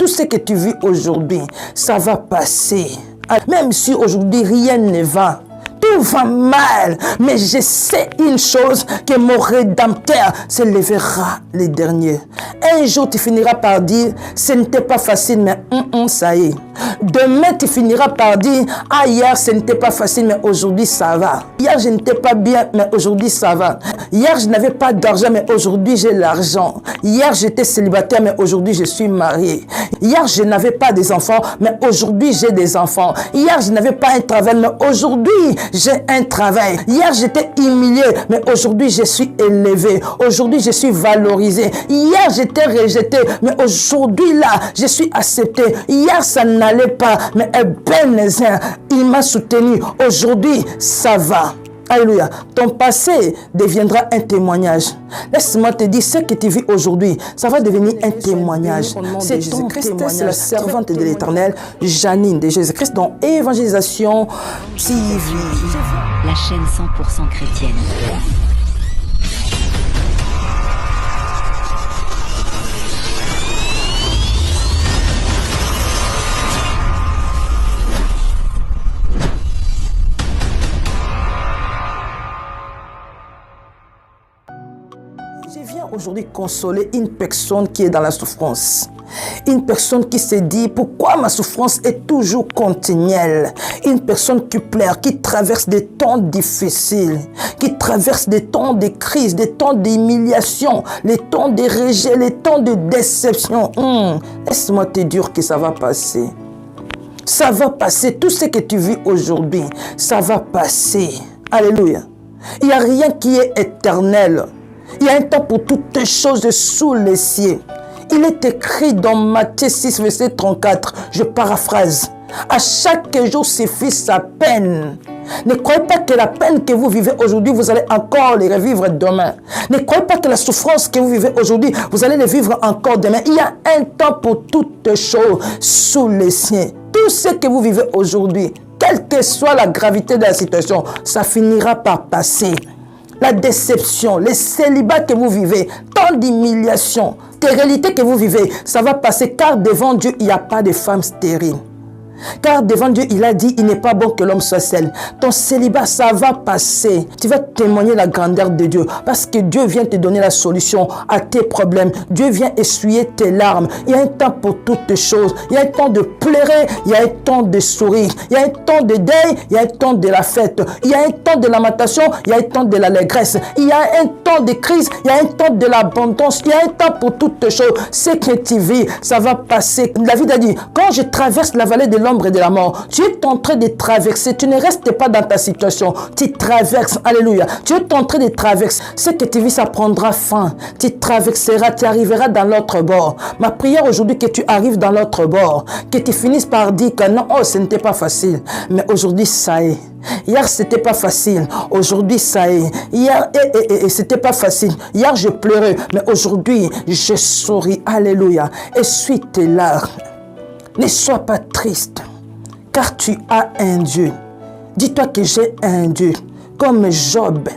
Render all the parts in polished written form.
tout ce que tu vis aujourd'hui, ça va passer. Même si aujourd'hui rien ne va, tout va mal, mais je sais une chose, que mon Rédempteur se lèvera les derniers. Un jour, tu finiras par dire, ce n'était pas facile, mais ça y est. Demain, tu finiras par dire, ah, hier, ce n'était pas facile, mais aujourd'hui, ça va. Hier, je n'étais pas bien, mais aujourd'hui, ça va. Hier, je n'avais pas d'argent, mais aujourd'hui, j'ai l'argent. Hier, j'étais célibataire, mais aujourd'hui, je suis marié. Hier, je n'avais pas des enfants, mais aujourd'hui, j'ai des enfants. Hier, je n'avais pas un travail, mais aujourd'hui, j'ai un travail. Hier, j'étais humilié, mais aujourd'hui, je suis élevé. Aujourd'hui, je suis valorisé. Hier, j'étais rejeté, mais aujourd'hui, là, je suis accepté. Hier, ça n'allait pas, mais Ebenezer, il m'a soutenu. Aujourd'hui, ça va. Alléluia. Ton passé deviendra un témoignage. Laisse-moi te dire, ce que tu vis aujourd'hui, ça va devenir un témoignage. C'est ton témoignage. C'est la servante de l'Éternel, Janine de Jésus-Christ, dans Évangélisation TV. La chaîne 100% chrétienne. Je viens aujourd'hui consoler une personne qui est dans la souffrance. Une personne qui se dit, pourquoi ma souffrance est toujours continuelle? Une personne qui pleure, qui traverse des temps difficiles, qui traverse des temps de crise, des temps d'humiliation, les temps de rejet, les temps de déception. Laisse-moi te dire que ça va passer. Ça va passer. Tout ce que tu vis aujourd'hui, ça va passer. Alléluia. Il n'y a rien qui est éternel. Il y a un temps pour toutes les choses sous les cieux. Il est écrit dans Matthieu 6, verset 34, je paraphrase. À chaque jour suffit sa peine. Ne croyez pas que la peine que vous vivez aujourd'hui, vous allez encore les revivre demain. Ne croyez pas que la souffrance que vous vivez aujourd'hui, vous allez les vivre encore demain. Il y a un temps pour toutes choses sous les cieux. Tout ce que vous vivez aujourd'hui, quelle que soit la gravité de la situation, ça finira par passer. La déception, les célibats que vous vivez, tant d'humiliation, stérilité que vous vivez, ça va passer car devant Dieu, il n'y a pas de femme stérile. Car devant Dieu, il a dit, il n'est pas bon que l'homme soit seul. Ton célibat, ça va passer. Tu vas témoigner la grandeur de Dieu. Parce que Dieu vient te donner la solution à tes problèmes. Dieu vient essuyer tes larmes. Il y a un temps pour toutes choses. Il y a un temps de pleurer. Il y a un temps de sourire. Il y a un temps de deuil. Il y a un temps de la fête. Il y a un temps de lamentation. Il y a un temps de l'allégresse. Il y a un temps de crise. Il y a un temps de l'abondance. Il y a un temps pour toutes choses. Ce que tu vis, ça va passer. David a dit, quand je traverse la vallée de l'ombre et de la mort, tu es en train de traverser, tu ne restes pas dans ta situation, tu traverses, alléluia, tu es en train de traverser, ce que tu vis, ça prendra fin, tu traverseras, tu arriveras dans l'autre bord. Ma prière aujourd'hui, que tu arrives dans l'autre bord, que tu finisses par dire que non, oh, ce n'était pas facile, mais aujourd'hui, ça y est. Hier, c'était pas facile. Aujourd'hui, ça y est. Hier, c'était pas facile. Hier, je pleurais, mais aujourd'hui, je souris, alléluia. Essuie tes larmes. Ne sois pas triste, car tu as un Dieu. Dis-toi que j'ai un Dieu. Comme Job,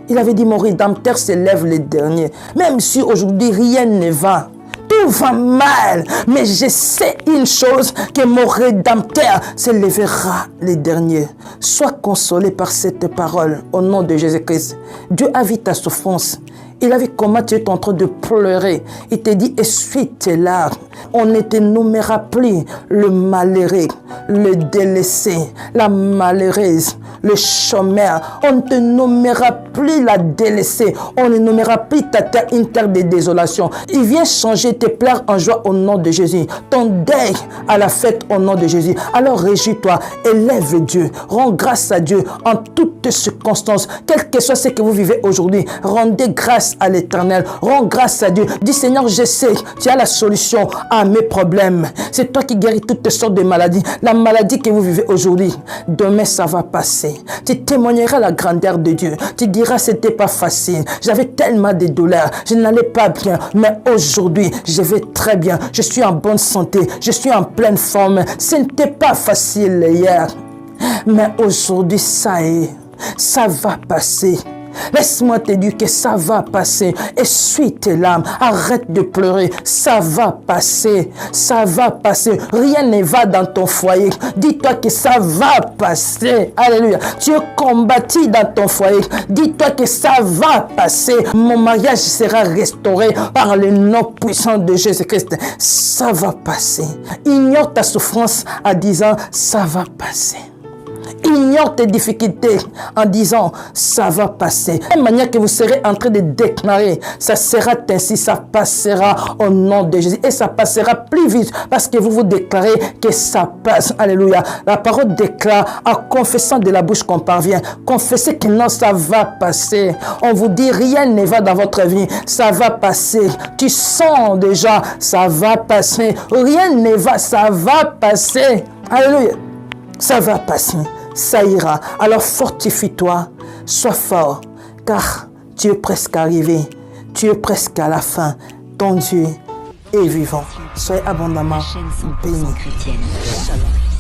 il avait dit, mon Rédempteur se lève le dernier. Même si aujourd'hui rien ne va, tout va mal, mais je sais une chose, que mon Rédempteur se lèvera le dernier. Sois consolé par cette parole au nom de Jésus-Christ. Dieu a vu ta souffrance. Il a vu comment tu es en train de pleurer. Il te dit, essuie tes larmes. On ne te nommera plus le malheureux, le délaissé, la malheureuse, le chômeur. On ne te nommera plus la délaissée. On ne nommera plus ta terre une terre de désolation. Il vient changer tes pleurs en joie au nom de Jésus. Ton deuil à la fête au nom de Jésus. Alors réjouis-toi, élève Dieu. Rends grâce à Dieu en toutes circonstances. Quel que soit ce que vous vivez aujourd'hui, rendez grâce à l'Éternel. Rends grâce à Dieu. Dis, Seigneur, je sais, tu as la solution à mes problèmes. C'est toi qui guéris toutes sortes de maladies. La maladie que vous vivez aujourd'hui, demain ça va passer. Tu témoigneras la grandeur de Dieu. Tu diras, c'était pas facile. J'avais tellement de douleurs. Je n'allais pas bien. Mais aujourd'hui, je vais très bien. Je suis en bonne santé. Je suis en pleine forme. Ce n'était pas facile hier. Mais aujourd'hui, ça y est. Ça va passer. Laisse-moi te dire que ça va passer. Essuie tes larmes. Arrête de pleurer. Ça va passer. Ça va passer. Rien ne va dans ton foyer. Dis-toi que ça va passer. Alléluia. Tu es combattu dans ton foyer. Dis-toi que ça va passer. Mon mariage sera restauré par le nom puissant de Jésus-Christ. Ça va passer. Ignore ta souffrance en disant ça va passer. Ignore tes difficultés en disant ça va passer. De la manière que vous serez en train de déclarer, ça sera ainsi, ça passera au nom de Jésus. Et ça passera plus vite parce que vous vous déclarez que ça passe. Alléluia. La parole déclare en confessant de la bouche qu'on parvient. Confessez que non, ça va passer. On vous dit rien ne va dans votre vie. Ça va passer. Tu sens déjà, ça va passer. Rien ne va, ça va passer. Alléluia. Ça va passer. Ça ira. Alors fortifie-toi, sois fort, car tu es presque arrivé. Tu es presque à la fin. Ton Dieu est vivant. Soyez abondamment bénis. Chrétienne. Shalom.